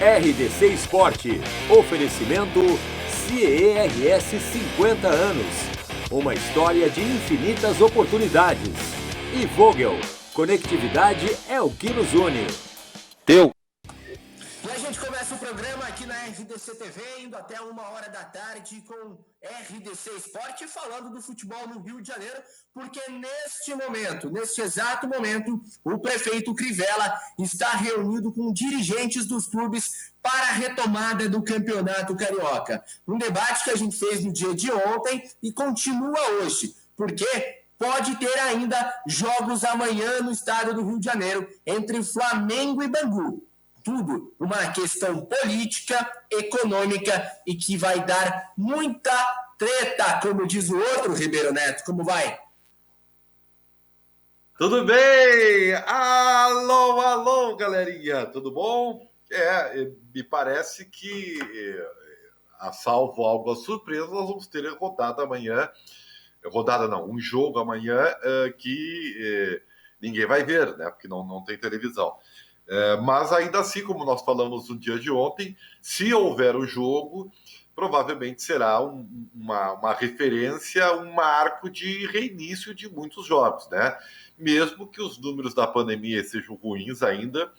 RDC Esporte. Oferecimento CERS 50 anos. Uma história de infinitas oportunidades. E Vogel. Conectividade é o que nos une. E a gente começa o programa aqui na RDC TV, indo até 1h com RDC Esporte, falando do futebol no Rio de Janeiro, porque neste exato momento, o prefeito Crivella está reunido com dirigentes dos clubes para a retomada do Campeonato Carioca. Um debate que a gente fez no dia de ontem e continua hoje, porque pode ter ainda jogos amanhã no estado do Rio de Janeiro, entre Flamengo e Bangu. Tudo uma questão política, econômica e que vai dar muita treta, como diz o outro, Ribeiro Neto. Como vai? Tudo bem? Alô, galerinha, tudo bom? Me parece que, salvo alguma surpresa, nós vamos ter rodada amanhã. Rodada não, um jogo amanhã que ninguém vai ver, né? Porque não tem televisão. Mas ainda assim, como nós falamos no dia de ontem, se houver o jogo, provavelmente será uma referência, um marco de reinício de muitos jogos, né? Mesmo que os números da pandemia sejam ruins ainda.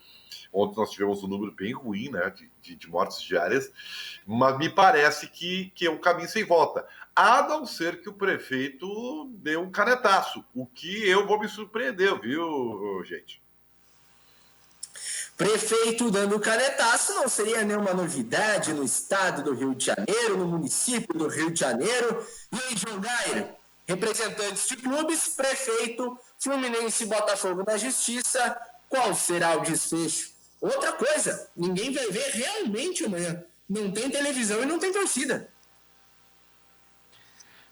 Ontem nós tivemos um número bem ruim, né, de mortes diárias, mas me parece que é um caminho sem volta. A não ser que o prefeito dê um canetaço, o que eu vou me surpreender, viu, gente? Prefeito dando canetaço não seria nenhuma novidade no estado do Rio de Janeiro, no município do Rio de Janeiro. E aí, João Gairo, representantes de clubes, prefeito, Fluminense e Botafogo da Justiça, qual será o desfecho? Outra coisa, ninguém vai ver realmente amanhã. Não tem televisão e não tem torcida.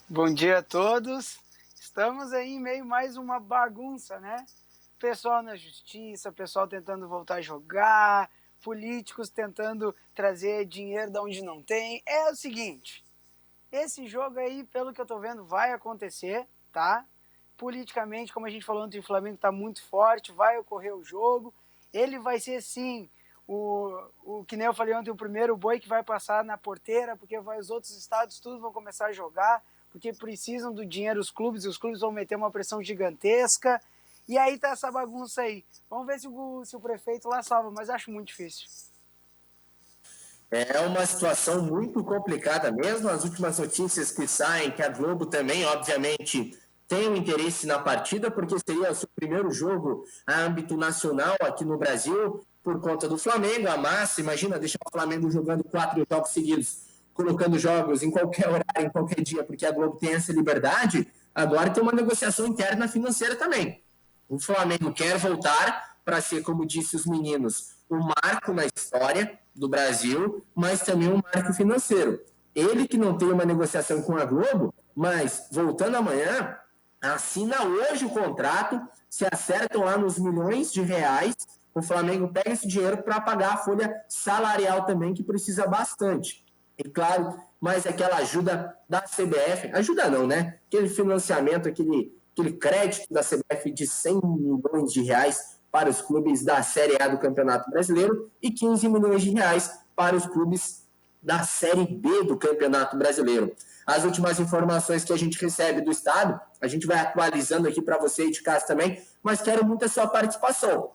Bom dia a todos. Estamos aí em meio mais uma bagunça, né? Pessoal na justiça, pessoal tentando voltar a jogar, políticos tentando trazer dinheiro de onde não tem. É o seguinte, esse jogo aí, pelo que eu tô vendo, vai acontecer, tá? Politicamente, como a gente falou ontem, o Flamengo tá muito forte, vai ocorrer o jogo. Ele vai ser, sim, o que nem eu falei ontem, o primeiro boi que vai passar na porteira, porque os outros estados tudo vão começar a jogar, porque precisam do dinheiro os clubes, e os clubes vão meter uma pressão gigantesca. E aí tá essa bagunça aí. Vamos ver se o prefeito lá salva, mas acho muito difícil. É uma situação muito complicada mesmo. As últimas notícias que saem, que a Globo também, obviamente, tem um interesse na partida, porque seria o seu primeiro jogo a âmbito nacional aqui no Brasil, por conta do Flamengo. A massa, imagina, deixar o Flamengo jogando 4 jogos seguidos, colocando jogos em qualquer horário, em qualquer dia, porque a Globo tem essa liberdade. Agora tem uma negociação interna financeira também. O Flamengo quer voltar para ser, como disse os meninos, um marco na história do Brasil, mas também um marco financeiro. Ele que não tem uma negociação com a Globo, mas voltando amanhã, assina hoje o contrato, se acertam lá nos milhões de reais, o Flamengo pega esse dinheiro para pagar a folha salarial também, que precisa bastante. E claro, mais aquela ajuda da CBF, ajuda não, né? Aquele financiamento, aquele crédito da CBF de 100 milhões de reais para os clubes da Série A do Campeonato Brasileiro e 15 milhões de reais para os clubes da Série B do Campeonato Brasileiro. As últimas informações que a gente recebe do estado, a gente vai atualizando aqui para você aí de casa também, mas quero muito a sua participação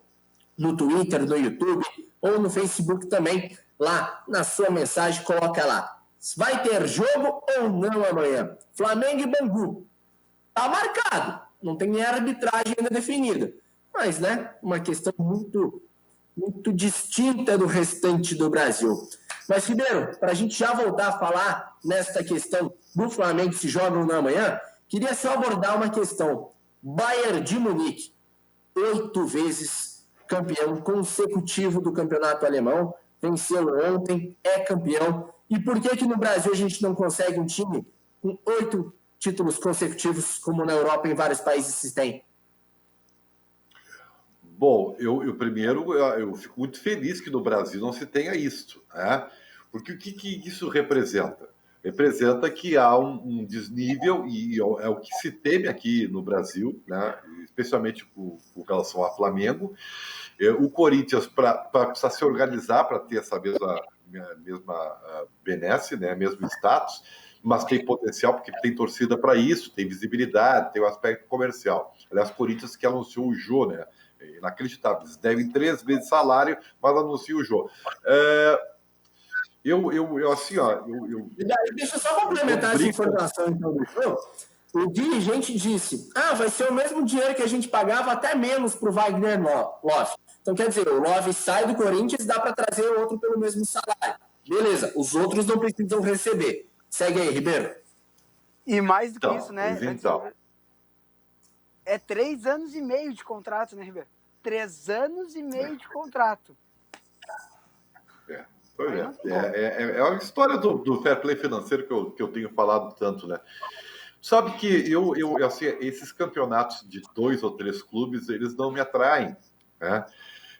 no Twitter, no YouTube ou no Facebook também. Lá na sua mensagem, coloca lá: vai ter jogo ou não amanhã? Flamengo e Bangu. Tá marcado, não tem nem arbitragem ainda definida, mas, né, uma questão muito, muito distinta do restante do Brasil. Mas, Ribeiro, para a gente já voltar a falar nesta questão do Flamengo se joga ou não amanhã, queria só abordar uma questão. Bayern de Munique, 8 vezes campeão consecutivo do campeonato alemão, venceu ontem, é campeão. E por que no Brasil a gente não consegue um time com 8 títulos consecutivos, como na Europa e em vários países se tem? Bom, eu primeiro eu fico muito feliz que no Brasil não se tenha isso, né? Porque o que isso representa? representa que há um desnível, e é o que se teme aqui no Brasil, né? Especialmente com relação ao Flamengo. O Corinthians precisa se organizar para ter essa mesma benesse, né? Mesmo status, mas tem potencial porque tem torcida para isso, tem visibilidade, tem o aspecto comercial. Aliás, o Corinthians que anunciou o Jô, né? Inacreditável, eles devem 3 vezes salário, mas anuncia o Jô. Assim, ó. Deixa eu só complementar essa informação então do show. O dirigente disse: vai ser o mesmo dinheiro que a gente pagava, até menos para o Wagner Love. Então, quer dizer, o Love sai do Corinthians, dá para trazer outro pelo mesmo salário. Beleza, os outros não precisam receber. Segue aí, Ribeiro. E mais do que isso, né? Então. É 3 anos e meio de contrato, né, Ribeiro? 3 anos e meio de contrato. É a história do fair play financeiro que eu tenho falado tanto, né? Sabe que assim, esses campeonatos de 2 ou 3 clubes, eles não me atraem, né?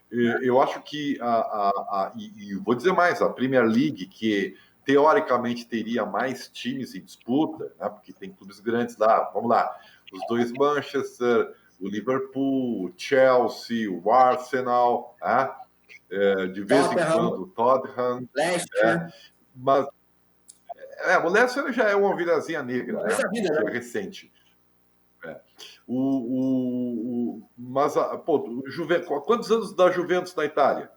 Eu acho que e vou dizer mais, a Premier League, que teoricamente teria mais times em disputa, né? Porque tem clubes grandes lá, vamos lá, os 2 Manchester, o Liverpool, o Chelsea, o Arsenal, né? De vez em quando o Tottenham, mas o Leicester já é uma virazinha negra, né? Que é recente. Mas, quantos anos da Juventus na Itália?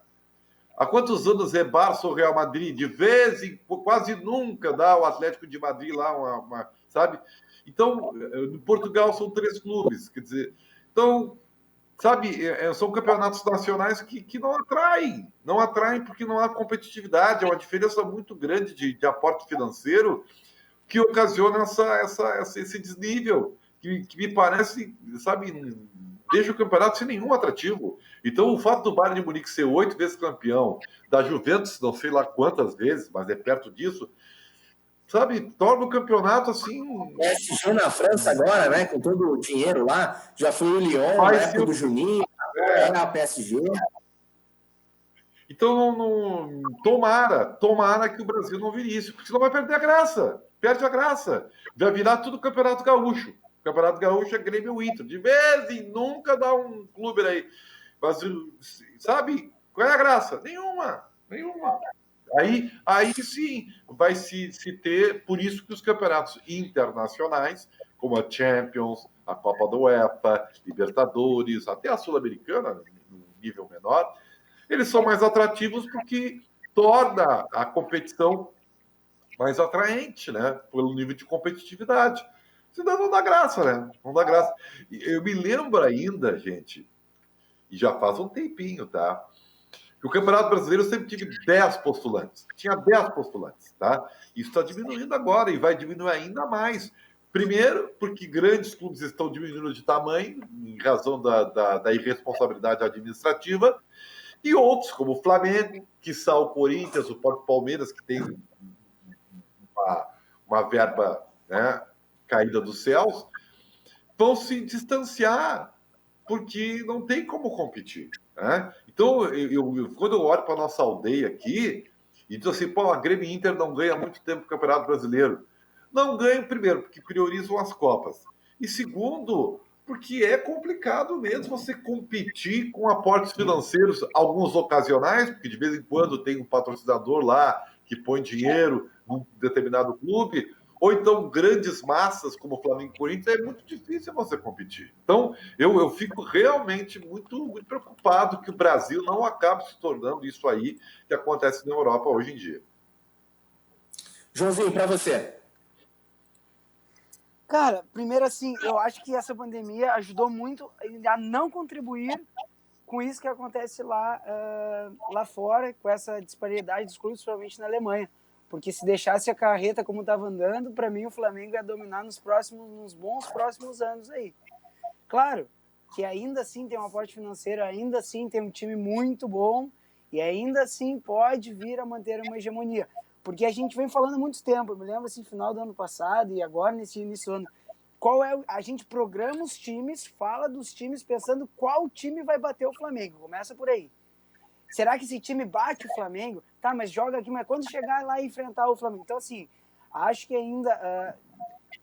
Há quantos anos é Barça ou Real Madrid? De vez em quase nunca dá o Atlético de Madrid lá, sabe? Então, no Portugal são 3 clubes, quer dizer, então, sabe, são campeonatos nacionais que não atraem porque não há competitividade, é uma diferença muito grande de aporte financeiro que ocasiona esse desnível, que me parece, sabe, deixa o campeonato sem nenhum atrativo. Então, o fato do Bayern de Munique ser 8 vezes campeão, da Juventus, não sei lá quantas vezes, mas é perto disso, sabe, torna o campeonato assim. PSG na França agora, né? Com todo o dinheiro lá, já foi o Lyon, na época do Juninho, era a PSG. Então, tomara que o Brasil não vire isso, porque senão vai perder a graça. Perde a graça. Vai virar tudo Campeonato Gaúcho. O Campeonato Gaúcho é Grêmio Inter. De vez em nunca dá um clube aí. Mas, sabe, qual é a graça? Nenhuma. Aí sim vai se ter, por isso que os campeonatos internacionais, como a Champions, a Copa da UEFA, Libertadores, até a Sul-Americana, no nível menor, eles são mais atrativos porque torna a competição mais atraente, né? Pelo nível de competitividade. Senão não dá graça, né? Não dá graça. Eu me lembro ainda, gente, e já faz um tempinho, tá? Que o Campeonato Brasileiro sempre tive 10 postulantes. Tinha 10 postulantes, tá? Isso está diminuindo agora e vai diminuir ainda mais. Primeiro, porque grandes clubes estão diminuindo de tamanho, em razão da irresponsabilidade administrativa, e outros, como o Flamengo, quiçá o Corinthians, o próprio Palmeiras, que tem uma verba, né, caída dos céus, vão se distanciar, porque não tem como competir. Né? Então, quando eu olho para a nossa aldeia aqui, e digo assim, a Grêmio Inter não ganha muito tempo o Campeonato Brasileiro. Não ganha, primeiro, porque priorizam as Copas. E segundo, porque é complicado mesmo você competir com aportes financeiros, alguns ocasionais, porque de vez em quando tem um patrocinador lá que põe dinheiro num determinado clube, ou então grandes massas como o Flamengo e o Corinthians, é muito difícil você competir. Então, eu fico realmente muito, muito preocupado que o Brasil não acabe se tornando isso aí que acontece na Europa hoje em dia. Joãozinho, para você. Cara, primeiro assim, eu acho que essa pandemia ajudou muito a não contribuir com isso que acontece lá fora, com essa disparidade dos clubes, principalmente na Alemanha. Porque se deixasse a carreta como estava andando, para mim o Flamengo ia dominar nos bons próximos anos aí. Claro que ainda assim tem um aporte financeiro, ainda assim tem um time muito bom e ainda assim pode vir a manter uma hegemonia. Porque a gente vem falando há muito tempo, eu me lembro assim, final do ano passado e agora nesse início do ano, a gente programa os times, fala dos times pensando qual time vai bater o Flamengo, começa por aí. Será que esse time bate o Flamengo? Tá, mas joga aqui, mas quando chegar lá e enfrentar o Flamengo? Então, assim, Acho que ainda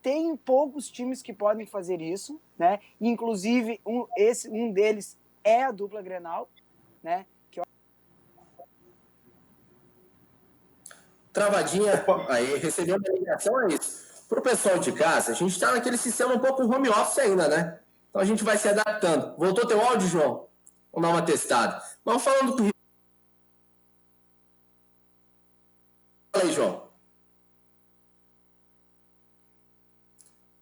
tem poucos times que podem fazer isso, né? Inclusive, um deles é a dupla Grenal, né? Travadinha, aí recebeu uma ligação, é isso. Para o pessoal de casa, a gente está naquele sistema um pouco home office ainda, né? Então a gente vai se adaptando. Voltou teu áudio, João? Vamos dar uma testada. Vamos falando com o... Fala aí, João.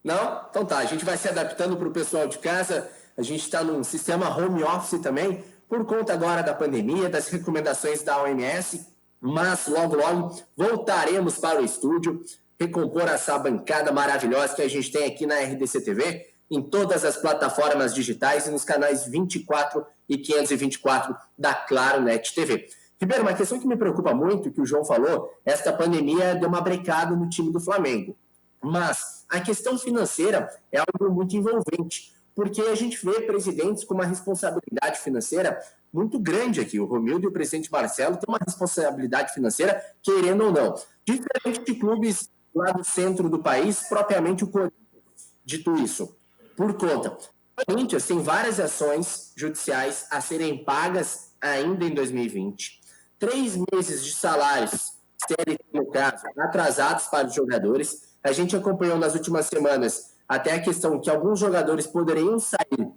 Não? Então tá, a gente vai se adaptando para o pessoal de casa. A gente está num sistema home office também, por conta agora da pandemia, das recomendações da OMS, mas logo, logo voltaremos para o estúdio, recompor essa bancada maravilhosa que a gente tem aqui na RDC TV, em todas as plataformas digitais e nos canais 24 e 524 da Claro Net TV. Ribeiro, uma questão que me preocupa muito, que o João falou, esta pandemia deu uma brecada no time do Flamengo. Mas a questão financeira é algo muito envolvente, porque a gente vê presidentes com uma responsabilidade financeira muito grande aqui. O Romildo e o presidente Marcelo têm uma responsabilidade financeira, querendo ou não. Diferente de clubes lá do centro do país, propriamente o Corinthians. Dito isso, por conta. O Corinthians tem várias ações judiciais a serem pagas ainda em 2020. 3 meses de salários, CLT no caso, atrasados para os jogadores. A gente acompanhou nas últimas semanas até a questão que alguns jogadores poderiam sair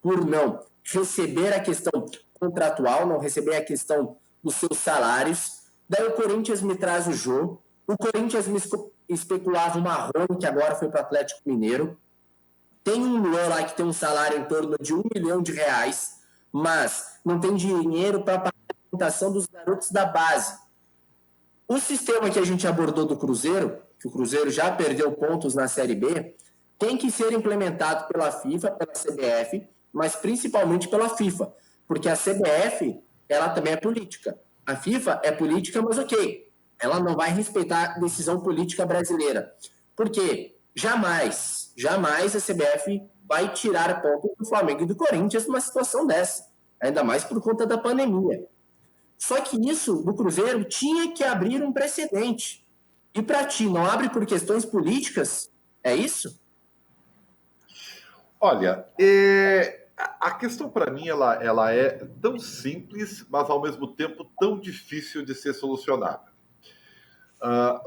por não receber a questão contratual, não receber a questão dos seus salários. Daí o Corinthians me traz o Jô. O Corinthians me especulava o Marrone, que agora foi para o Atlético Mineiro. Tem um Luan lá que tem um salário em torno de R$1 milhão, mas não tem dinheiro para pagar a alimentação dos garotos da base. O sistema que a gente abordou do Cruzeiro, que o Cruzeiro já perdeu pontos na Série B, tem que ser implementado pela FIFA, pela CBF, mas principalmente pela FIFA, porque a CBF, ela também é política. A FIFA é política, mas ok, ela não vai respeitar a decisão política brasileira. Por quê? Jamais a CBF vai tirar pontos do Flamengo e do Corinthians numa situação dessa, ainda mais por conta da pandemia. Só que isso, do Cruzeiro, tinha que abrir um precedente. E para ti, não abre por questões políticas? É isso? Olha, a questão para mim ela é tão simples, mas ao mesmo tempo tão difícil de ser solucionada.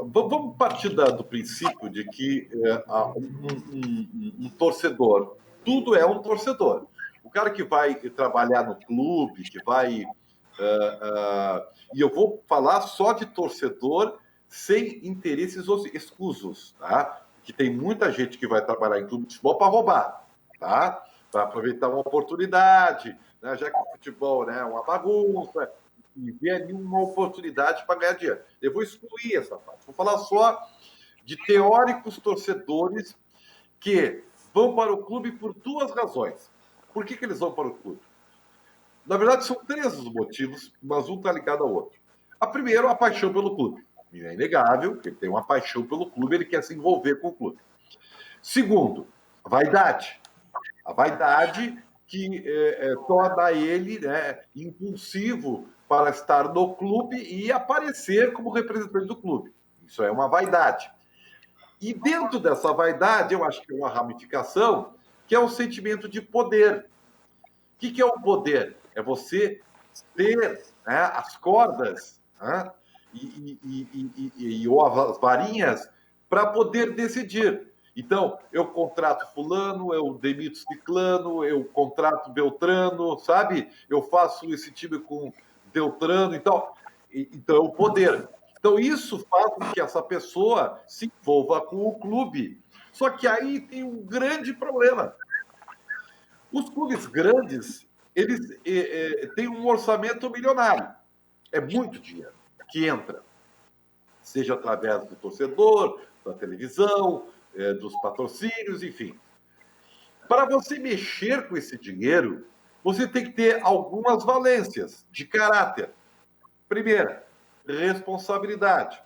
Vamos partir do princípio de que um torcedor, tudo é um torcedor. O cara que vai trabalhar no clube, que vai... e eu vou falar só de torcedor sem interesses escusos, tá? Que tem muita gente que vai trabalhar em clube de futebol para roubar, tá? Para aproveitar uma oportunidade, né? Já que o futebol, né, é uma bagunça, e ver ali uma oportunidade para ganhar dinheiro. Eu vou excluir essa parte. Vou falar só de teóricos torcedores que vão para o clube por 2 razões. Por que eles vão para o clube? Na verdade, são 3 os motivos, mas um está ligado ao outro. A primeira, a paixão pelo clube. E é inegável que ele tem uma paixão pelo clube, ele quer se envolver com o clube. Segundo, a vaidade. A vaidade que torna ele, né, impulsivo para estar no clube e aparecer como representante do clube. Isso é uma vaidade. E dentro dessa vaidade, eu acho que é uma ramificação, que é o sentimento de poder. O que é o poder? É você ter, né, as cordas, né, ou as varinhas para poder decidir. Então, eu contrato fulano, eu demito ciclano, eu contrato Beltrano, sabe? Eu faço esse time com Beltrano, então é o poder. Então, isso faz com que essa pessoa se envolva com o clube. Só que aí tem um grande problema. Os clubes grandes, eles têm um orçamento milionário. É muito dinheiro que entra, seja através do torcedor, da televisão, dos patrocínios, enfim. Para você mexer com esse dinheiro, você tem que ter algumas valências de caráter. Primeira, responsabilidade.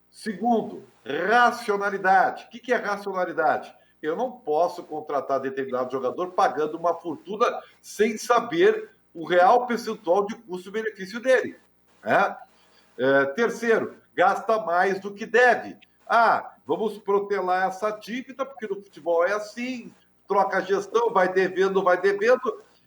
Segundo, racionalidade. O que é racionalidade? Eu não posso contratar determinado jogador pagando uma fortuna sem saber o real percentual de custo-benefício dele. Terceiro, gasta mais do que deve. Vamos protelar essa dívida, porque no futebol é assim, troca a gestão, vai devendo,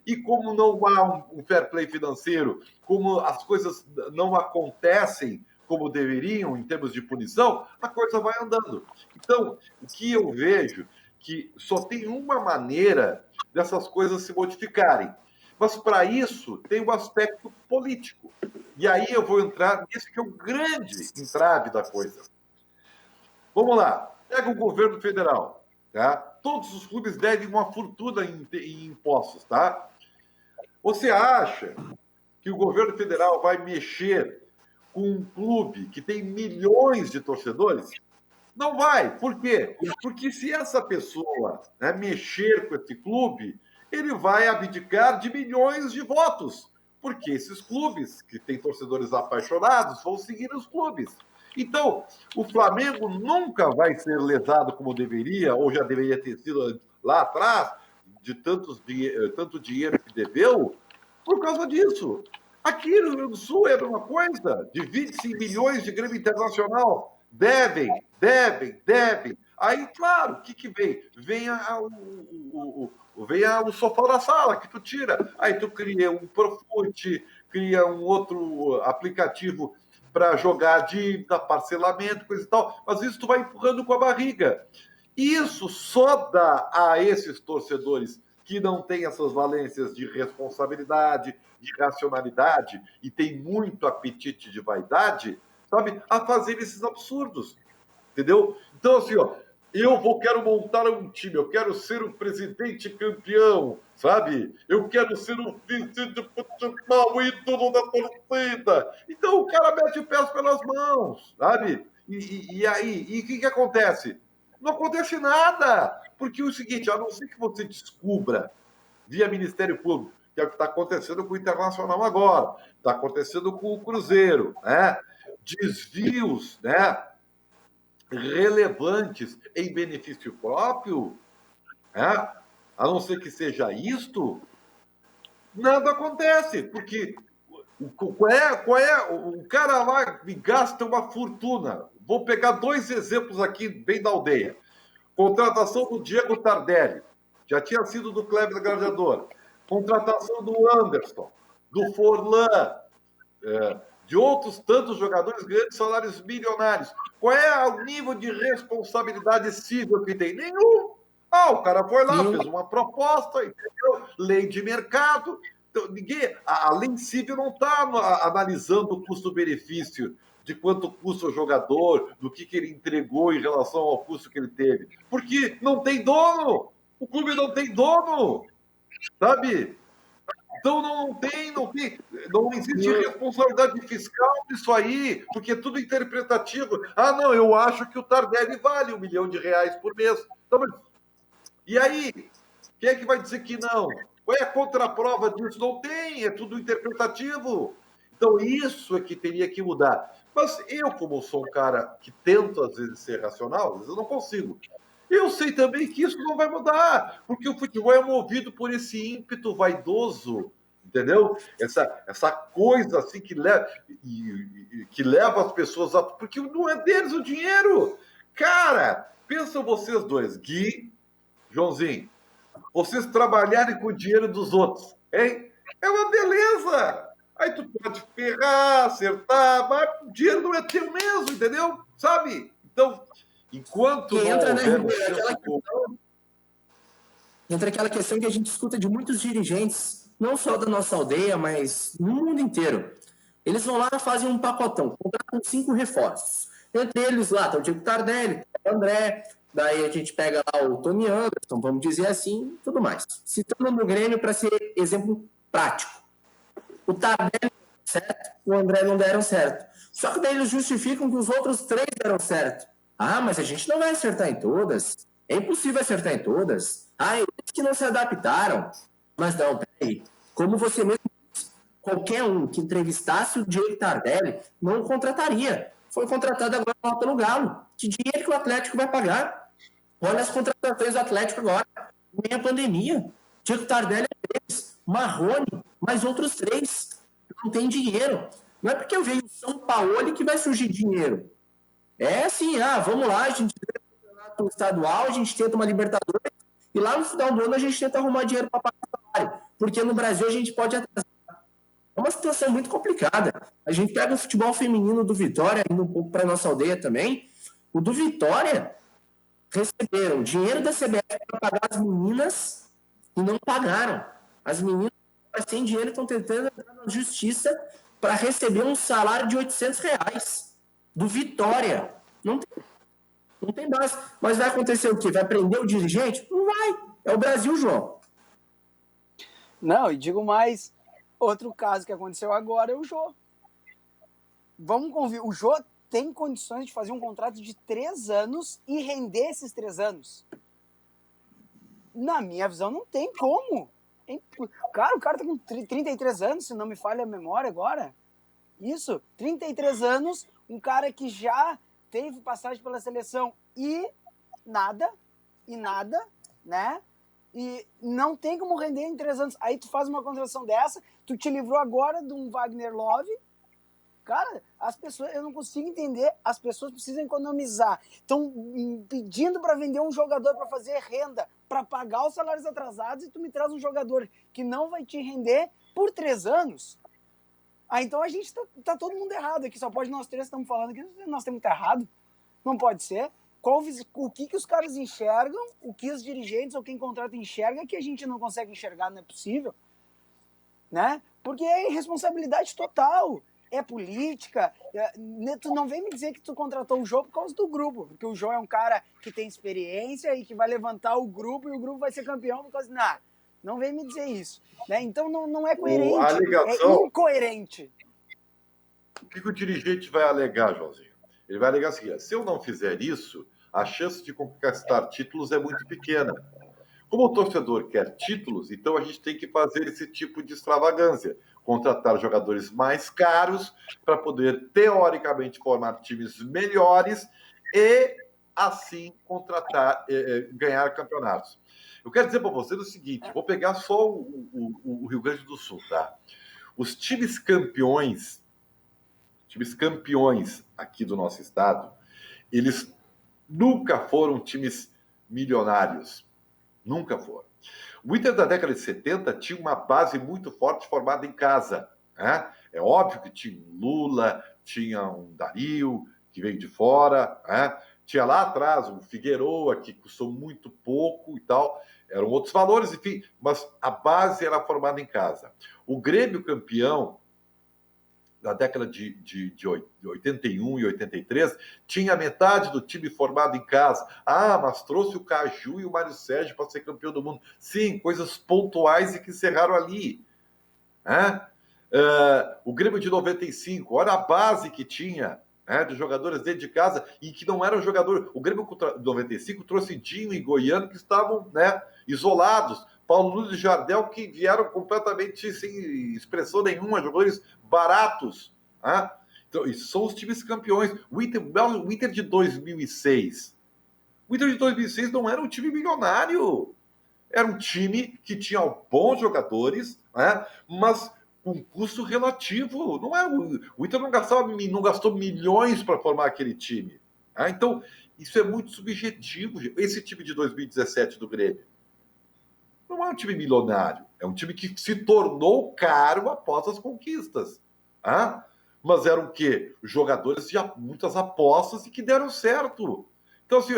e como não há um fair play financeiro, como as coisas não acontecem como deveriam em termos de punição, a coisa vai andando. Então, o que eu vejo que só tem uma maneira dessas coisas se modificarem. Mas, para isso, tem um aspecto político. E aí eu vou entrar nesse que é o grande entrave da coisa. Vamos lá. Pega o governo federal. Tá? Todos os clubes devem uma fortuna em impostos. Tá? Você acha que o governo federal vai mexer com um clube que tem milhões de torcedores? Não vai. Por quê? Porque se essa pessoa mexer com esse clube, ele vai abdicar de milhões de votos. Porque esses clubes, que têm torcedores apaixonados, vão seguir os clubes. Então, o Flamengo nunca vai ser lesado como deveria, ou já deveria ter sido lá atrás, de tanto dinheiro que deveu, por causa disso. Aqui no Rio Grande do Sul é a mesma coisa. De 25 milhões de Grêmio Internacional. Devem. Aí, claro, o que vem? Vem o sofá da sala, que tu tira. Aí tu cria um Profut, cria um outro aplicativo para jogar dívida, parcelamento, coisa e tal. Mas isso tu vai empurrando com a barriga. Isso só dá a esses torcedores que não têm essas valências de responsabilidade, de racionalidade e tem muito apetite de vaidade, sabe, a fazer esses absurdos, entendeu? Então, assim, quero montar um time, eu quero ser o presidente campeão, sabe? Eu quero ser o vice de futebol, o ídolo da torcida. Então, o cara mete o pé pelas mãos, sabe? E aí, o que acontece? Não acontece nada, porque é o seguinte, a não ser que você descubra via Ministério Público, que é o que está acontecendo com o Internacional agora, está acontecendo com o Cruzeiro, né? Desvios, né, relevantes em benefício próprio, né? A não ser que seja isto, nada acontece, porque o cara lá gasta uma fortuna. Vou pegar 2 exemplos aqui bem da aldeia. Contratação do Diego Tardelli, já tinha sido do Kleber Gladiador. Contratação do Anderson, do Forlan, de outros tantos jogadores ganhando salários milionários. Qual é o nível de responsabilidade civil que tem? Nenhum. O cara foi lá, fez uma proposta, entendeu? Lei de mercado. Então, a lei civil não está analisando o custo-benefício, de quanto custa o jogador, do que ele entregou em relação ao custo que ele teve. Porque não tem dono. O clube não tem dono. Sabe? Então não existe responsabilidade fiscal disso aí, porque é tudo interpretativo. Não, eu acho que o Tardelli vale R$1 milhão por mês. Então, e aí? Quem é que vai dizer que não? Qual é a contraprova disso? Não tem, é tudo interpretativo. Então, isso é que teria que mudar. Mas eu, como sou um cara que tento, às vezes, ser racional, às vezes eu não consigo. Eu sei também que isso não vai mudar, porque o futebol é movido por esse ímpeto vaidoso, entendeu? Essa coisa assim que leva as pessoas a... Porque não é deles o dinheiro. Cara, pensam vocês dois, Gui, Joãozinho, vocês trabalharem com o dinheiro dos outros, hein? É uma beleza! Aí tu pode ferrar, acertar, mas o dinheiro não é teu mesmo, entendeu? Sabe? Então... Enquanto não entra aquela questão que a gente escuta de muitos dirigentes, não só da nossa aldeia, mas no mundo inteiro. Eles vão lá e fazem um pacotão, contratam 5 reforços. Entre eles lá está o Diego Tardelli, o André, daí a gente pega lá o Tony Anderson, vamos dizer assim, tudo mais. Citando no Grêmio para ser exemplo prático. O Tardelli deu certo, o André não deram certo. Só que daí eles justificam que os outros 3 deram certo. Mas a gente não vai acertar em todas. É impossível acertar em todas. Eles que não se adaptaram. Mas não, peraí. Como você mesmo disse, qualquer um que entrevistasse o Diego Tardelli não contrataria. Foi contratado agora lá pelo Galo. Que dinheiro que o Atlético vai pagar? Olha as contratações do Atlético agora. Nem a pandemia. Diego Tardelli é 3. Marrone, mais outros 3. Não tem dinheiro. Não é porque eu vejo o São Paulo que vai surgir dinheiro. É assim, vamos lá, a gente tem um campeonato estadual, a gente tenta uma Libertadores, e lá no final do ano a gente tenta arrumar dinheiro para pagar o salário, porque no Brasil a gente pode atrasar. É uma situação muito complicada. A gente pega o futebol feminino do Vitória, indo um pouco para nossa aldeia também. O do Vitória receberam dinheiro da CBF para pagar as meninas e não pagaram. As meninas, sem dinheiro, estão tentando entrar na justiça para receber um salário de R$ 800 do Vitória. Não tem base. Mas vai acontecer o quê? Vai prender o dirigente? Não vai. É o Brasil, João. Não, e digo mais, outro caso que aconteceu agora é o Jô. Vamos convir, o Jô tem condições de fazer um contrato de 3 anos e render esses 3 anos. Na minha visão, não tem como. Cara, o cara tá com 33 anos, se não me falha a memória agora. Isso, 33 anos, um cara que já teve passagem pela seleção e nada, né? E não tem como render em 3 anos. Aí tu faz uma contratação dessa, tu te livrou agora de um Wagner Love. Cara, as pessoas, eu não consigo entender, as pessoas precisam economizar. Estão pedindo para vender um jogador para fazer renda, para pagar os salários atrasados, e tu me traz um jogador que não vai te render por 3 anos. Então a gente tá todo mundo errado aqui, só pode nós três estamos falando que nós temos que estar errado. Não pode ser. O que os caras enxergam, o que os dirigentes ou quem contrata enxerga que a gente não consegue enxergar, não é possível. Né? Porque é irresponsabilidade total. É política. Tu não vem me dizer que tu contratou o Jô por causa do grupo, porque o Jô é um cara que tem experiência e que vai levantar o grupo e o grupo vai ser campeão por causa de nada. Não vem me dizer isso. Né? Então não é coerente, é incoerente. O que o dirigente vai alegar, Joãozinho? Ele vai alegar o seguinte: se eu não fizer isso, a chance de conquistar títulos é muito pequena. Como o torcedor quer títulos, então a gente tem que fazer esse tipo de extravagância. Contratar jogadores mais caros para poder, teoricamente, formar times melhores e, assim, ganhar campeonatos. Eu quero dizer para vocês o seguinte, vou pegar só o Rio Grande do Sul, tá? Os times campeões aqui do nosso estado, eles nunca foram times milionários. Nunca foram. O Inter da década de 70 tinha uma base muito forte formada em casa. Né? É óbvio que tinha um Lula, tinha um Dario, que veio de fora, né? Tinha lá atrás o Figueroa, que custou muito pouco e tal. Eram outros valores, enfim, mas a base era formada em casa. O Grêmio campeão da década de 81 e 83, tinha metade do time formado em casa. Mas trouxe o Caju e o Mário Sérgio para ser campeão do mundo. Sim, coisas pontuais e que encerraram ali. O Grêmio de 95, olha a base que tinha, de jogadores dentro de casa e que não eram jogadores. O Grêmio de 95 trouxe Dinho e Goiano que estavam isolados. Paulo Nunes e Jardel, que vieram completamente sem expressão nenhuma, jogadores baratos. Então, isso são os times campeões. O Inter de 2006. O Inter de 2006 não era um time milionário. Era um time que tinha bons jogadores, mas com custo relativo. Não era, o Inter não gastou milhões para formar aquele time. Então, isso é muito subjetivo. Esse time de 2017 do Grêmio não é um time milionário, é um time que se tornou caro após as conquistas. Mas eram o quê? Jogadores de muitas apostas e que deram certo. Então, assim,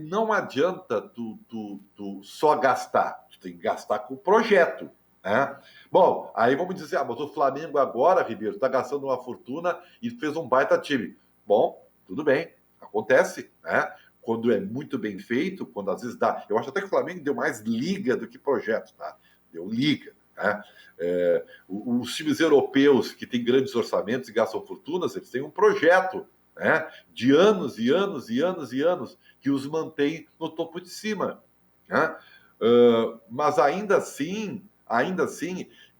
não adianta tu só gastar, tu tem que gastar com o projeto. Bom, aí vamos dizer, mas o Flamengo agora, Ribeiro, está gastando uma fortuna e fez um baita time. Bom, tudo bem, acontece, Quando é muito bem feito, quando às vezes dá... Eu acho até que o Flamengo deu mais liga do que projeto, tá? Deu liga, os times europeus que têm grandes orçamentos e gastam fortunas, eles têm um projeto, de anos e anos e anos e anos que os mantém no topo de cima. Mas ainda assim,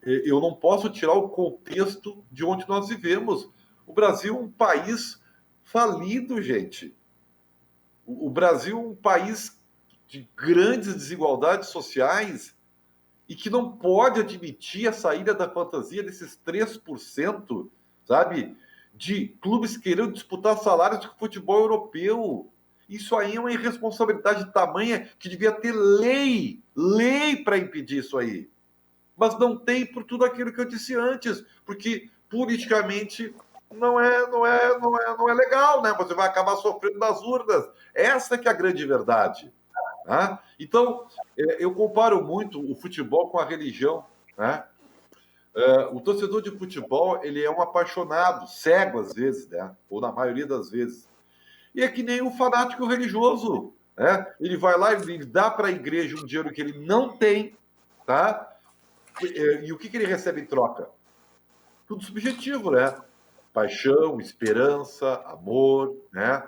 eu não posso tirar o contexto de onde nós vivemos. O Brasil é um país falido, gente. O Brasil é um país de grandes desigualdades sociais e que não pode admitir a saída da fantasia desses 3%, sabe, de clubes querendo disputar salários de futebol europeu. Isso aí é uma irresponsabilidade tamanha que devia ter lei para impedir isso aí. Mas não tem por tudo aquilo que eu disse antes, porque politicamente não é legal, né? Você vai acabar sofrendo das urnas. Essa que é a grande verdade. Né? Então, eu comparo muito o futebol com a religião, né? O torcedor de futebol, ele é um apaixonado, cego às vezes, né? Ou na maioria das vezes. E é que nem um fanático religioso, né? Ele vai lá e ele dá para a igreja um dinheiro que ele não tem, tá? E o que ele recebe em troca? Tudo subjetivo, né? Paixão, esperança, amor, né?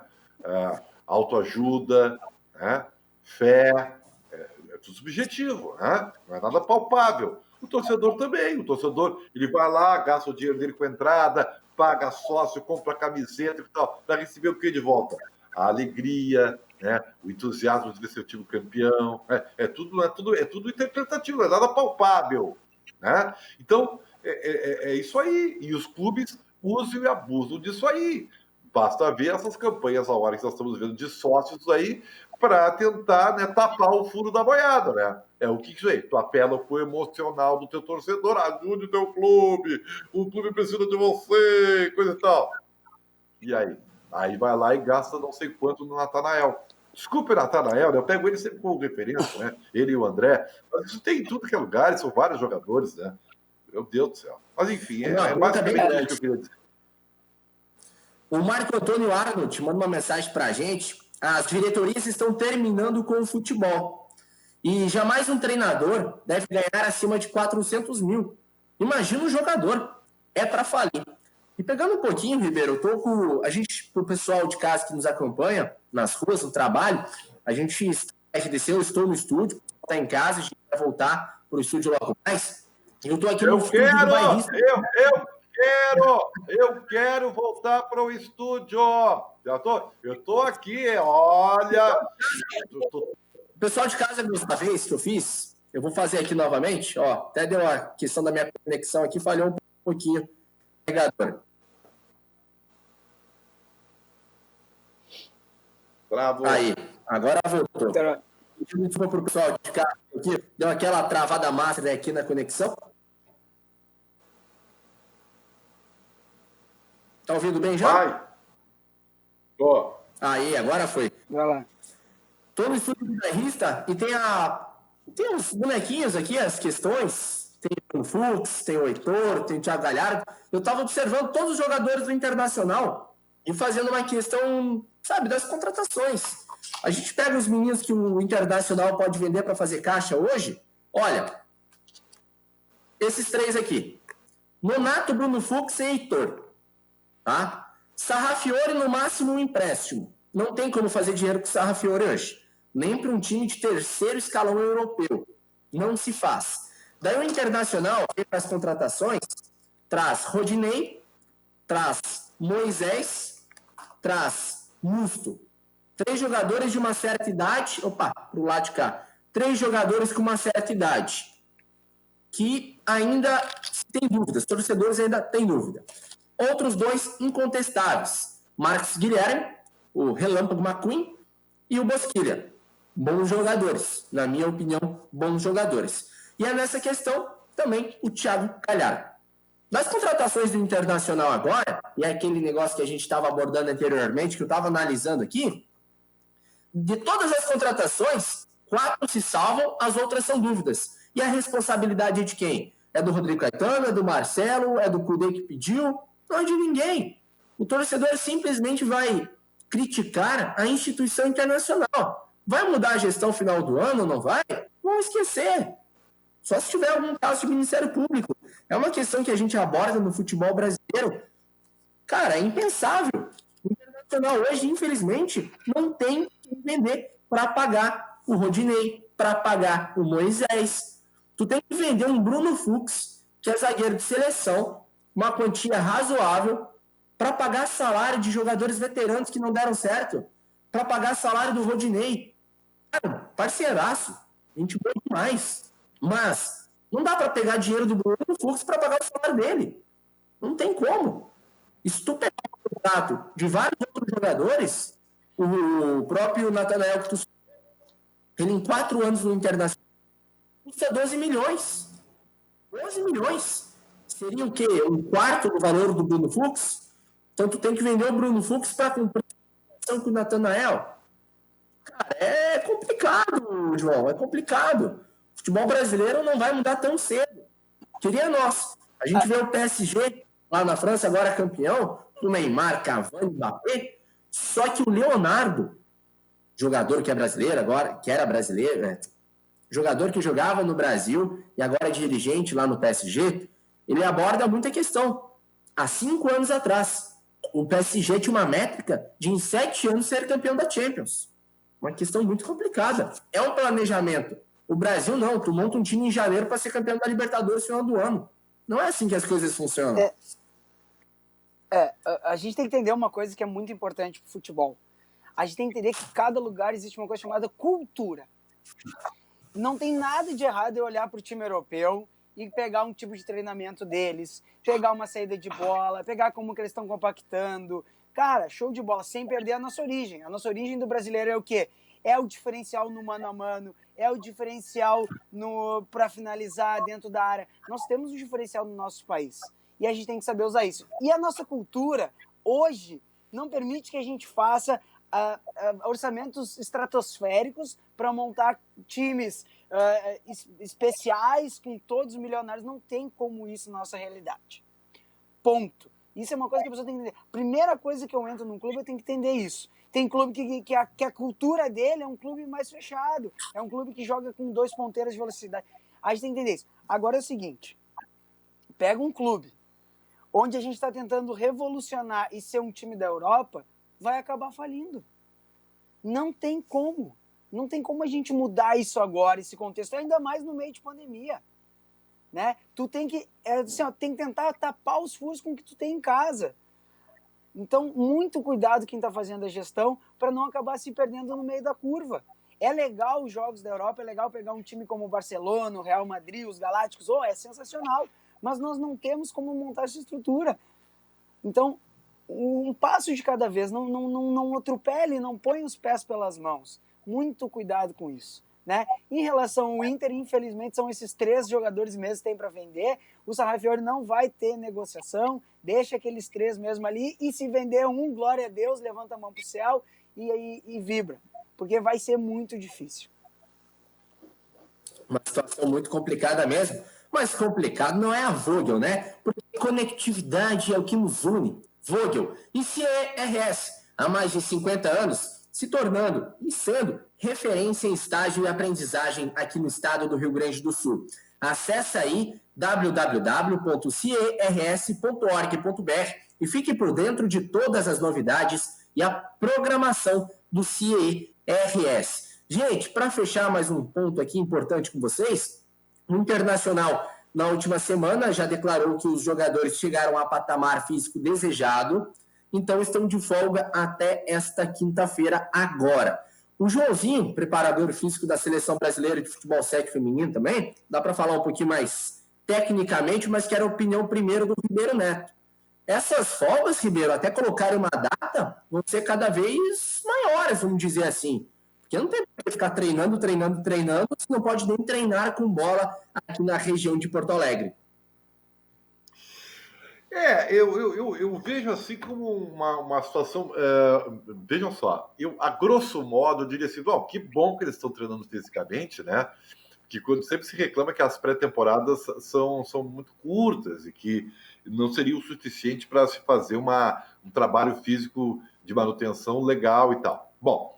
Autoajuda, né? Fé, é tudo subjetivo, né? Não é nada palpável. O torcedor também. O torcedor, ele vai lá, gasta o dinheiro dele com entrada, paga sócio, compra camiseta e tal. Vai receber o que de volta? A alegria, né? O entusiasmo de ver seu time campeão. É tudo interpretativo, não é nada palpável, né? Então, é isso aí. E os clubes usam e abusam disso aí. Basta ver essas campanhas, a hora que nós estamos vendo de sócios aí, para tentar, né, tapar o furo da boiada, né? É o que isso aí? Tu apela pro emocional do teu torcedor, ajude o teu clube, o clube precisa de você, coisa e tal. E aí? Aí vai lá e gasta não sei quanto no Natanael. Desculpe, Natanael, eu pego ele sempre como referência, né? Ele e o André. Mas isso tem em tudo que é lugar, são vários jogadores, né? Meu Deus do céu. Mas enfim, é basicamente isso que eu queria dizer. O Marco Antônio Arnold manda uma mensagem para a gente. As diretorias estão terminando com o futebol. E jamais um treinador deve ganhar acima de 400 mil. Imagina um jogador. É para falir. E pegando um pouquinho, Ribeiro, eu tô com o pessoal de casa que nos acompanha, nas ruas, no trabalho, a gente RDC, eu estou no estúdio, está em casa, a gente vai voltar para o estúdio logo mais. Eu estou aqui no estúdio do Bairrista. Eu quero voltar para o estúdio. Eu tô aqui, olha. O pessoal de casa, dessa vez que eu fiz, eu vou fazer aqui novamente. Ó, até deu a questão da minha conexão aqui, falhou um pouquinho. Bravo. Aí, agora voltou. Desculpa para o pessoal de casa aqui, deu aquela travada massa aqui na conexão. Tá ouvindo bem já? Vai. Tô. Aí, agora foi. Vai lá. Tô no estúdio do Bairrista e tem uns bonequinhos aqui, as questões. Tem o Fux, tem o Heitor, tem o Thiago Galhardo. Eu tava observando todos os jogadores do Internacional e fazendo uma questão, sabe, das contratações. A gente pega os meninos que o Internacional pode vender para fazer caixa hoje. Olha, esses três aqui. Nonato, Bruno Fux e Heitor. Tá? Sarrafiore, no máximo, um empréstimo. Não tem como fazer dinheiro com Sarrafiore hoje. Nem para um time de terceiro escalão europeu. Não se faz. Daí o Internacional, para as contratações, traz Rodinei, traz Moisés, traz Musto. 3 jogadores de uma certa idade. Opa, pro lado de cá. 3 jogadores com uma certa idade. Que ainda tem dúvidas. Torcedores ainda têm dúvida. Outros 2 incontestáveis. Marcos Guilherme, o Relâmpago McQueen e o Bosquilha. Bons jogadores. Na minha opinião, bons jogadores. E é nessa questão também o Thiago Galhardo. Das contratações do Internacional agora, e é aquele negócio que a gente estava abordando anteriormente, que eu estava analisando aqui, de todas as contratações, 4 se salvam, as outras são dúvidas. E a responsabilidade é de quem? É do Rodrigo Caetano, é do Marcelo, é do Cudê que pediu? Não é de ninguém. O torcedor simplesmente vai criticar a instituição internacional. Vai mudar a gestão final do ano, não vai? Vamos esquecer. Só se tiver algum caso de Ministério Público. É uma questão que a gente aborda no futebol brasileiro. Cara, é impensável. O Internacional hoje, infelizmente, não tem que vender para pagar o Rodinei, para pagar o Moisés. Tu tem que vender um Bruno Fux, que é zagueiro de seleção, uma quantia razoável, para pagar salário de jogadores veteranos que não deram certo, para pagar salário do Rodinei. Cara, parceiraço. A gente boa demais. Mas não dá para pegar dinheiro do Bruno Fux para pagar o salário dele. Não tem como. E se tu pegar o contrato de vários outros jogadores, o próprio Natanael, que ele em 4 anos no Internacional, custa 12 milhões. 12 milhões. Seria o quê? Um quarto do valor do Bruno Fux? Então tu tem que vender o Bruno Fux para cumprir a com o Natanael. Cara, é complicado, João, é complicado. O futebol brasileiro não vai mudar tão cedo. Queria nós. A gente vê o PSG lá na França, agora campeão, o Neymar, Cavani, Mbappé, só que o Leonardo, jogador que é brasileiro agora, que era brasileiro, né? Jogador que jogava no Brasil e agora é dirigente lá no PSG, ele aborda muita questão. Há 5 anos atrás, o PSG tinha uma métrica de em 7 anos ser campeão da Champions. Uma questão muito complicada. É um planejamento. O Brasil não, tu monta um time em janeiro para ser campeão da Libertadores no final do ano. Não é assim que as coisas funcionam. A gente tem que entender uma coisa que é muito importante pro futebol. A gente tem que entender que em cada lugar existe uma coisa chamada cultura. Não tem nada de errado eu olhar pro time europeu e pegar um tipo de treinamento deles, pegar uma saída de bola, pegar como que eles estão compactando. Cara, show de bola, sem perder a nossa origem. A nossa origem do brasileiro é o quê? É o diferencial no mano a mano, é o diferencial para finalizar dentro da área. Nós temos um diferencial no nosso país e a gente tem que saber usar isso. E a nossa cultura, hoje, não permite que a gente faça orçamentos estratosféricos para montar times especiais com todos os milionários. Não tem como isso na nossa realidade. Ponto. Isso é uma coisa que a pessoa tem que entender. Primeira coisa que eu entro num clube, eu tenho que entender isso. Tem clube que a cultura dele é um clube mais fechado. É um clube que joga com 2 ponteiras de velocidade. A gente tem que entender isso. Agora é o seguinte. Pega um clube onde a gente está tentando revolucionar e ser um time da Europa, vai acabar falindo. Não tem como. Não tem como a gente mudar isso agora, esse contexto, ainda mais no meio de pandemia. Né? Tu tem que, tem que tentar tapar os furos com o que tu tem em casa. Então, muito cuidado quem está fazendo a gestão para não acabar se perdendo no meio da curva. É legal os jogos da Europa, é legal pegar um time como o Barcelona, o Real Madrid, os Galácticos, é sensacional, mas nós não temos como montar essa estrutura. Então, um passo de cada vez, não atropele, não põe os pés pelas mãos. Muito cuidado com isso. Né? Em relação ao Inter, infelizmente, são esses 3 jogadores mesmo que tem para vender. O Sarrafiori não vai ter negociação, deixa aqueles 3 mesmo ali, e se vender um, glória a Deus, levanta a mão pro céu e vibra, porque vai ser muito difícil. Uma situação muito complicada mesmo, mas complicado não é a Vogel, né? Porque conectividade é o que nos une. Vogel e CERS, há mais de 50 anos, se tornando e sendo referência em estágio e aprendizagem aqui no estado do Rio Grande do Sul. Acesse aí www.ciers.org.br e fique por dentro de todas as novidades e a programação do CIERS. Gente, para fechar mais um ponto aqui importante com vocês, o Internacional, na última semana, já declarou que os jogadores chegaram ao patamar físico desejado, então estão de folga até esta quinta-feira agora. O Joãozinho, preparador físico da Seleção Brasileira de Futebol 7 feminino também, dá para falar um pouquinho mais tecnicamente, mas quero a opinião primeiro do Ribeiro Neto. Essas folgas, Ribeiro, até colocarem uma data, vão ser cada vez maiores, vamos dizer assim. Porque não tem que ficar treinando, você não pode nem treinar com bola aqui na região de Porto Alegre. Eu vejo assim como uma situação. Vejam só, a grosso modo, eu diria assim: bom, que bom que eles estão treinando fisicamente, né? Que quando sempre se reclama que as pré-temporadas são muito curtas e que não seria o suficiente para se fazer um trabalho físico de manutenção legal e tal. Bom,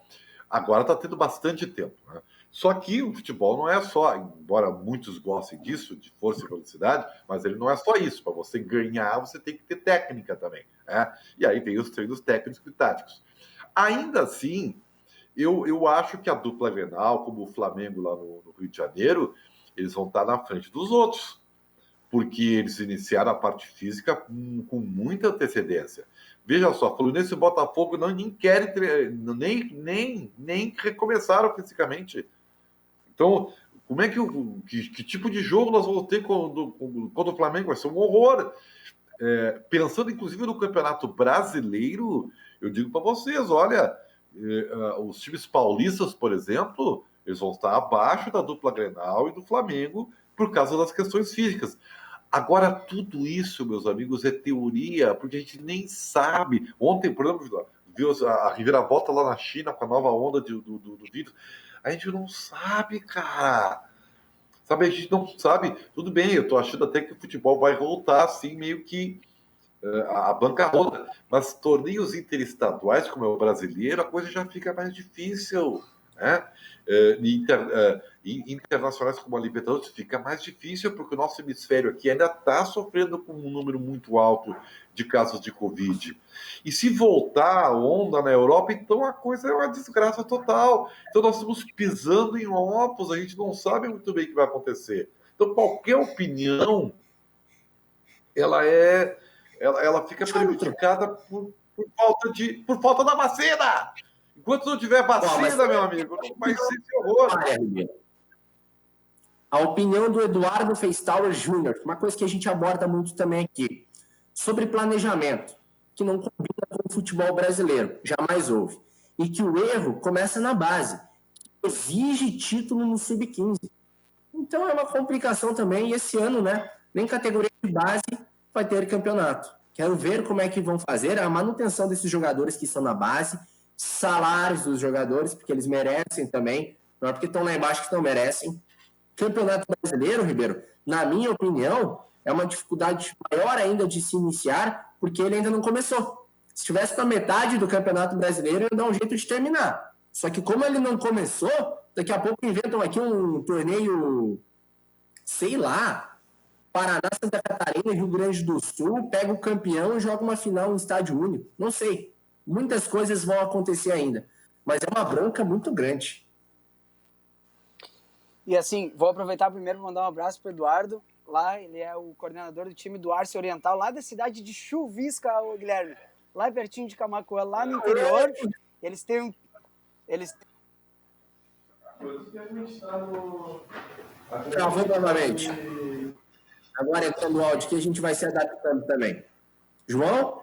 agora está tendo bastante tempo, né? Só que o futebol não é só, embora muitos gostem disso, de força e velocidade, mas ele não é só isso. Para você ganhar, você tem que ter técnica também, né? E aí tem os treinos técnicos e táticos. Ainda assim, eu acho que a dupla Grenal, como o Flamengo lá no Rio de Janeiro, eles vão estar na frente dos outros, porque eles iniciaram a parte física com muita antecedência. Veja só, Fluminense e Botafogo nem querem, nem recomeçaram fisicamente. Então, como é que tipo de jogo nós vamos ter quando o Flamengo vai ser um horror? pensando inclusive no Campeonato Brasileiro, eu digo para vocês, olha, os times paulistas, por exemplo, eles vão estar abaixo da dupla Grenal e do Flamengo por causa das questões físicas. Agora, tudo isso, meus amigos, é teoria, porque a gente nem sabe. Ontem, por exemplo, viu a reviravolta lá na China com a nova onda do vírus. A gente não sabe, cara. Sabe, a gente não sabe. Tudo bem, eu tô achando até que o futebol vai voltar assim, meio que a bancarrota. Mas torneios interestaduais, como é o brasileiro, a coisa já fica mais difícil, né? Internacionais como a Libertadores fica mais difícil porque o nosso hemisfério aqui ainda está sofrendo com um número muito alto de casos de Covid. E se voltar a onda na Europa, então a coisa é uma desgraça total. Então nós estamos pisando em ovos, a gente não sabe muito bem o que vai acontecer. Então qualquer opinião, ela fica prejudicada por falta da vacina. Enquanto não tiver vacina, meu amigo, não vai ser esse horror. A opinião do Eduardo Feistauer Júnior, uma coisa que a gente aborda muito também aqui, sobre planejamento, que não combina com o futebol brasileiro, jamais houve. E que o erro começa na base, que exige título no Sub-15. Então é uma complicação também, e esse ano, né, nem categoria de base vai ter campeonato. Quero ver como é que vão fazer a manutenção desses jogadores que estão na base, salários dos jogadores, porque eles merecem também, não é porque estão lá embaixo que não merecem. Campeonato brasileiro, Ribeiro, na minha opinião, é uma dificuldade maior ainda de se iniciar, porque ele ainda não começou. Se estivesse na metade do Campeonato Brasileiro, ia dar um jeito de terminar. Só que como ele não começou, daqui a pouco inventam aqui um torneio, sei lá, Paraná, Santa Catarina, Rio Grande do Sul, pega o campeão e joga uma final em estádio único. Não sei. Muitas coisas vão acontecer ainda, mas é uma bronca muito grande. E assim, vou aproveitar primeiro para mandar um abraço para o Eduardo. Lá, ele é o coordenador do time do Arce Oriental, lá da cidade de Chuvisca, Guilherme. Lá pertinho de Camacuã, lá no interior. Eles têm um... Travou novamente. Agora entrando o áudio que a gente vai se adaptando também. João?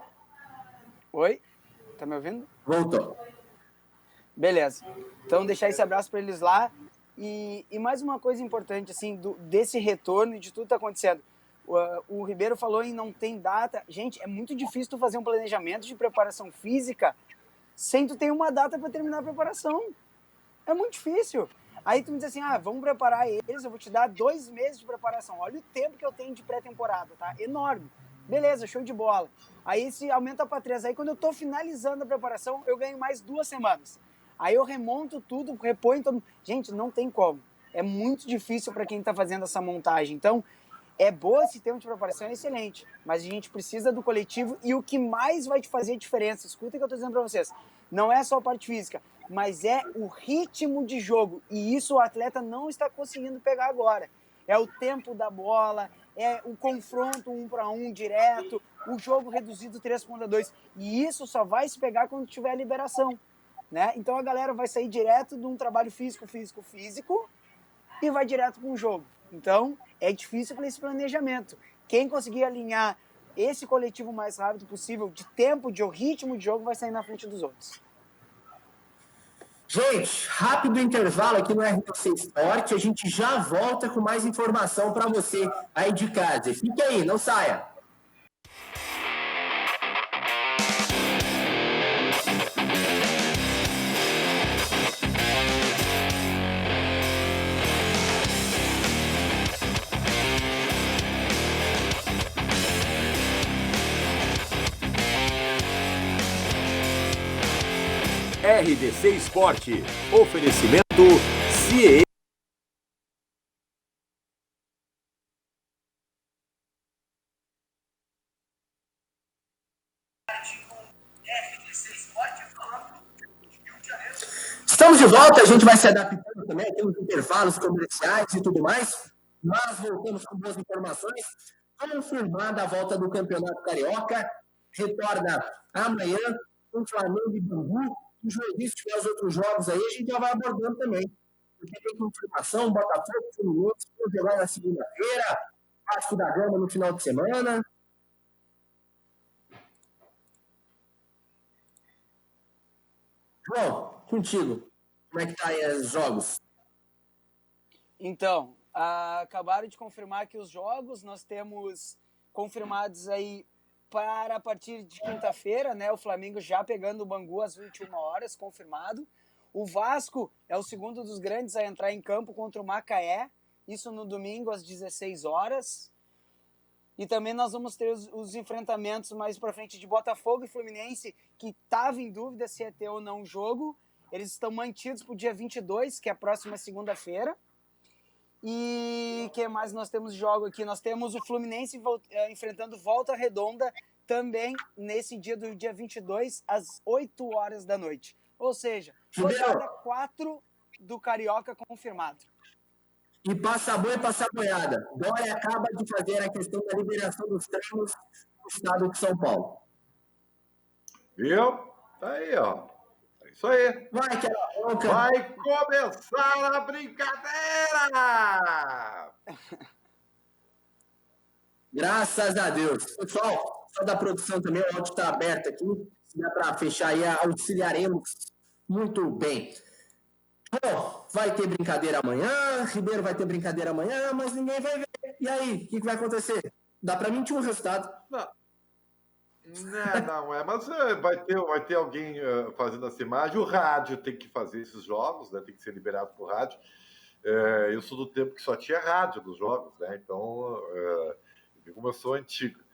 Oi? Tá me ouvindo? Voltou. Beleza. Então, deixar esse abraço para eles lá. E mais uma coisa importante, assim, desse retorno e de tudo que tá acontecendo. O Ribeiro falou em não tem data. Gente, é muito difícil tu fazer um planejamento de preparação física sem tu ter uma data para terminar a preparação. É muito difícil. Aí tu me diz assim, vamos preparar eles, eu vou te dar 2 meses de preparação. Olha o tempo que eu tenho de pré-temporada, tá? Enorme. Beleza, show de bola. Aí se aumenta para 3. Aí quando eu tô finalizando a preparação, eu ganho mais 2 semanas. Aí eu remonto tudo, reponho todo... Gente, não tem como. É muito difícil para quem está fazendo essa montagem. Então, é boa esse tempo de preparação, é excelente. Mas a gente precisa do coletivo e o que mais vai te fazer diferença, escuta o que eu estou dizendo para vocês, não é só a parte física, mas é o ritmo de jogo. E isso o atleta não está conseguindo pegar agora. É o tempo da bola, é o confronto 1-1 direto, o jogo reduzido 3-2. E isso só vai se pegar quando tiver a liberação. Né? Então a galera vai sair direto de um trabalho físico e vai direto para um jogo. Então é difícil para esse planejamento. Quem conseguir alinhar esse coletivo o mais rápido possível, de tempo, de ritmo de jogo, vai sair na frente dos outros. Gente, rápido intervalo aqui no RDC Esporte. A gente já volta com mais informação para você aí de casa. Fique aí, não saia. RDC Esporte. Oferecimento CIE. Estamos de volta, a gente vai se adaptando também aqui nos intervalos comerciais e tudo mais, mas voltamos com boas informações. Confirmada a volta do Campeonato Carioca, retorna amanhã com Flamengo e Bangu. O Joinville, se tiver os outros jogos aí, a gente já vai abordando também. Porque tem confirmação, Botafogo, Fluminense, vão jogar na segunda-feira, Vasco da Gama no final de semana. João, contigo. Como é que tá aí os jogos? Então, acabaram de confirmar que os jogos nós temos confirmados aí para a partir de quinta-feira, né? O Flamengo já pegando o Bangu às 21 horas, confirmado. O Vasco é o segundo dos grandes a entrar em campo contra o Macaé, isso no domingo às 16 horas. E também nós vamos ter os enfrentamentos mais para frente de Botafogo e Fluminense, que estava em dúvida se ia ter ou não o jogo. Eles estão mantidos para o dia 22, que é a próxima segunda-feira. E o que mais nós temos de jogo aqui? Nós temos o Fluminense enfrentando Volta Redonda também nesse dia do dia 22, às 8 horas da noite. Ou seja, rodada 4 do Carioca confirmado. E passa boi e passa boiada. Dória acaba de fazer a questão da liberação dos treinos no estado de São Paulo. Viu? Tá aí, ó. É isso aí. Vai, que boca. Vai começar a brincadeira! Graças a Deus. Pessoal, só da produção também, o áudio está aberto aqui. Se dá para fechar aí, auxiliaremos muito bem. Bom, vai ter brincadeira amanhã, Ribeiro vai ter brincadeira amanhã, mas ninguém vai ver. E aí, o que vai acontecer? Dá para mentir um resultado. Não, mas vai ter alguém fazendo essa imagem. O rádio tem que fazer esses jogos, né? Tem que ser liberado por rádio. Eu sou do tempo que só tinha rádio nos jogos, né? Então, como eu sou antigo.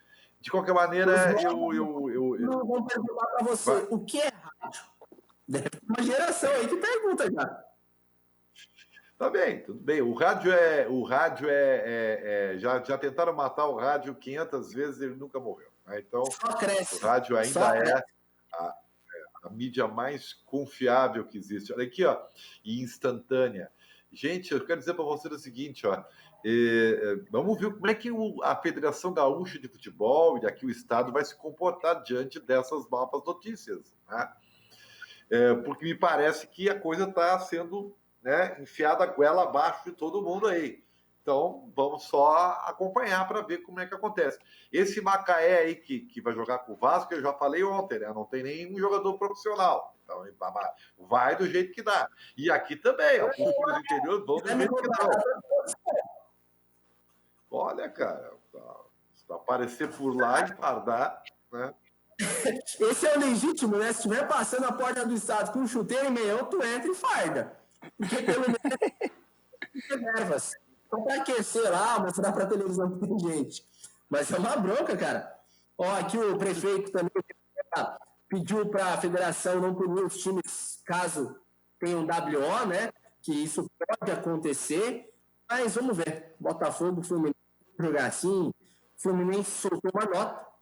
De qualquer maneira, Não vou perguntar para você, o que é rádio? Deve ter uma geração aí que pergunta já. Tá bem, tudo bem. O rádio já tentaram matar o rádio 500 vezes, ele nunca morreu. Né? Então, só cresce. O rádio ainda é a mídia mais confiável que existe. Olha aqui, ó, e instantânea. Gente, eu quero dizer para vocês o seguinte, ó, vamos ver como é que a Federação Gaúcha de Futebol e aqui o Estado vai se comportar diante dessas novas notícias, né? Porque me parece que a coisa está sendo, né, enfiada a goela abaixo de todo mundo aí. Então, vamos só acompanhar para ver como é que acontece. Esse Macaé aí que vai jogar com o Vasco, eu já falei ontem, né? Não tem nenhum jogador profissional. Então, vai do jeito que dá. E aqui também, os clubes do interior vão do jeito que dá. Olha, cara, se aparecer por lá e fardar, né? Esse é o legítimo, né? Se estiver passando a porta do estado com um chuteiro e meião, tu entra e farda. Porque pelo menos reservas. Então, para aquecer lá, mostrar para a televisão que tem gente. Mas é uma bronca, cara. Ó, aqui o prefeito também pediu para a federação não punir os times caso tenham WO, né? Que isso pode acontecer. Mas vamos ver. Botafogo, Fluminense, jogar assim. Fluminense soltou uma nota.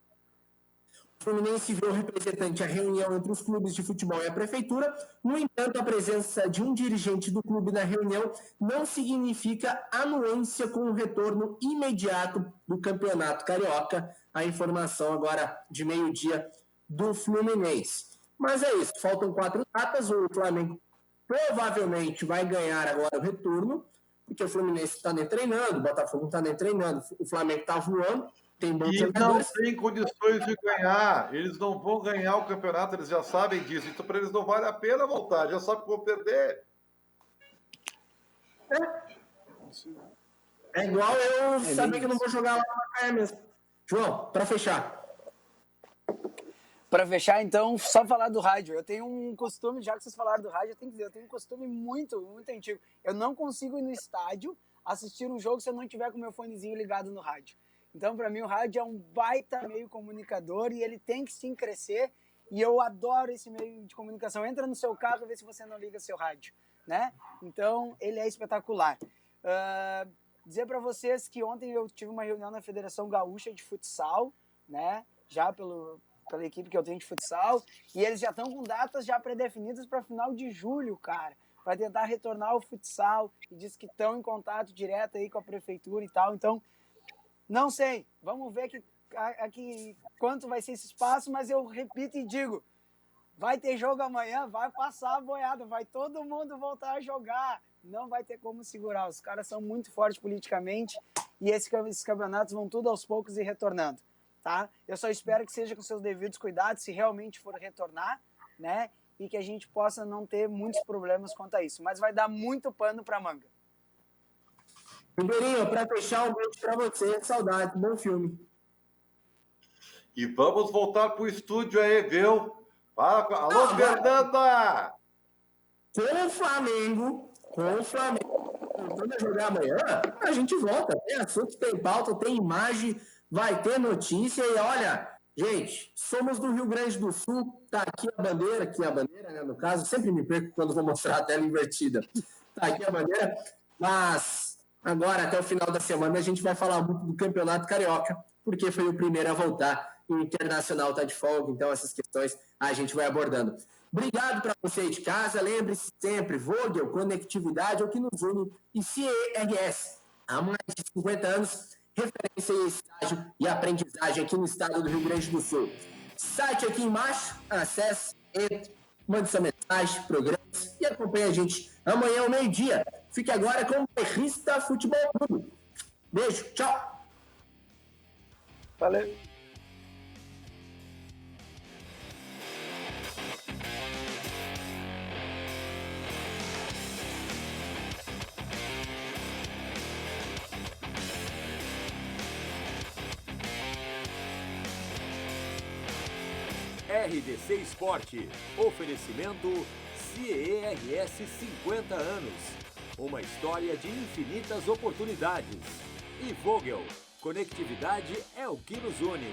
O Fluminense viu representante a reunião entre os clubes de futebol e a prefeitura. No entanto, a presença de um dirigente do clube na reunião não significa anuência com o retorno imediato do Campeonato Carioca. A informação agora de meio-dia do Fluminense. Mas é isso, faltam 4 datas. O Flamengo provavelmente vai ganhar agora o retorno, porque o Fluminense está nem treinando, o Botafogo não está nem treinando, o Flamengo está voando. Tem bons jogadores. Não tem condições de ganhar. Eles não vão ganhar o campeonato, eles já sabem disso. Então, para eles não vale a pena voltar, já sabem que vão perder. É igual eu saber que não vou jogar lá na Macaé mesmo. João, para fechar. Para fechar, então, só falar do rádio. Eu tenho um costume, já que vocês falaram do rádio, eu tenho que dizer, eu tenho um costume muito, muito antigo. Eu não consigo ir no estádio assistir um jogo se eu não tiver com o meu fonezinho ligado no rádio. Então, para mim, o rádio é um baita meio comunicador e ele tem que sim crescer. E eu adoro esse meio de comunicação. Entra no seu carro e vê se você não liga seu rádio, né? Então, ele é espetacular. Dizer para vocês que ontem eu tive uma reunião na Federação Gaúcha de Futsal, né? Já pela equipe que eu tenho de futsal. E eles já estão com datas já pré-definidas para final de julho, cara. Para tentar retornar ao futsal. E diz que estão em contato direto aí com a prefeitura e tal. Então, não sei, vamos ver aqui quanto vai ser esse espaço, mas eu repito e digo, vai ter jogo amanhã, vai passar a boiada, vai todo mundo voltar a jogar, não vai ter como segurar, os caras são muito fortes politicamente e esses campeonatos vão tudo aos poucos ir retornando, tá? Eu só espero que seja com seus devidos cuidados, se realmente for retornar, né? e que a gente possa não ter muitos problemas quanto a isso. Mas vai dar muito pano para manga. Ribeirinho, para fechar, um beijo para você. Saudade, bom filme. E vamos voltar pro estúdio aí, viu? Alô, Fernanda! Com o Flamengo, voltando a jogar amanhã, a gente volta. Tem assunto, tem pauta, tem imagem, vai ter notícia. E olha, gente, somos do Rio Grande do Sul. Tá aqui a bandeira, né, no caso. Sempre me perco quando vou mostrar a tela invertida. Tá aqui a bandeira. Mas agora, até o final da semana, a gente vai falar muito do Campeonato Carioca, porque foi o primeiro a voltar. E o Internacional está de folga, então essas questões a gente vai abordando. Obrigado para você aí de casa. Lembre-se sempre, Vogel, conectividade é o que nos une. E CERS, há mais de 50 anos, referência em estágio e aprendizagem aqui no estado do Rio Grande do Sul. Site aqui embaixo, acesse, entre, mande sua mensagem, programas e acompanhe a gente amanhã ao meio-dia. Fique agora com o Bairrista Futebol Clube. Beijo, tchau. Valeu. RDC Esporte. Oferecimento CERS 50 anos. Uma história de infinitas oportunidades. E Vogel. Conectividade é o que nos une.